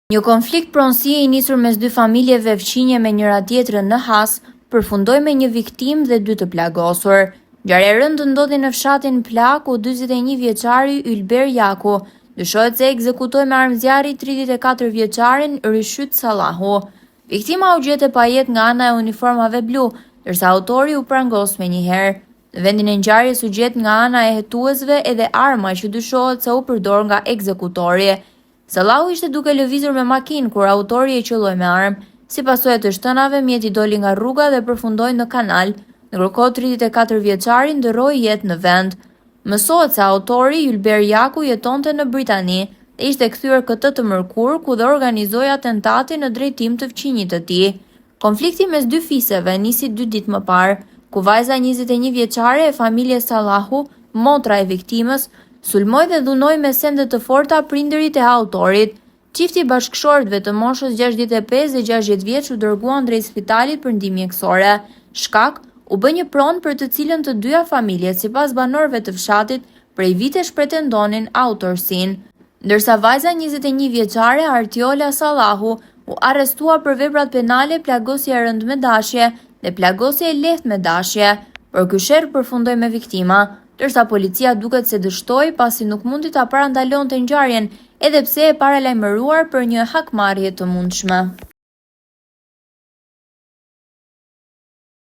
Një konflikt pronësie i nisur mes dy familjeve fqinje me njëra tjetrën në Has, përfundoi me një viktimë dhe 2 të plagosur. Ngjarja e rëndë ndodhi në fshatin Plak, ku 41 vjeçari Ylber Jaku dyshohet se ekzekutoi me armë zjarri 34 vjeçarin Rishit Sallahu. Viktima u gjete pa jetë nga ana e uniformave blu, ndërsa autori u prangos menjëherë. Në vendin e ngjarjes u gjet nga ana e hetuesve edhe arma që dyshohet se u përdor nga ekzekutori. Sallahu ishte duke lëvizur me makinë kur autori e qelloi me armë. Si pasojë të shtënave, mjeti doli nga rruga dhe përfundoi në kanal. Ndërkohë 34 vjeçari ndërroi jetë në vend. Mësohet se autori Ylber Jaku jetonte në Britani dhe ishte kthyer këtë të mërkurë ku dhe organizoi atentatin në drejtim të fqinjit të tij. Konflikti mes dy fiseve nisi 2 ditë më parë, ku vajza 21 vjeçare e familjes Sallahu, motra e viktimës, sulmoi dhe dhunoi me sende të forta prindërit e autorit. Çifti bashkëshortëve të moshës 65 dhe 60 vjeç u dërguan drejt spitalit për ndihmë mjekësore. Shkak u bë një pronë për të cilën të dyja familjet, sipas banorëve të fshatit, prej vitesh pretendonin autorsinë. Ndërsa vajza 21 vjeçare Artiola Sallahu u arrestua për veprat penale plagosje e rëndë me dashje dhe plagosje e lehtë me dashje. Por ky sherr përfundoi me viktima, ndërsa policia duket se dështoi pasi nuk mundi ta parandalonte ngjarjen, edhe pse e paralajmëruar për një hakmarrje të mundshme.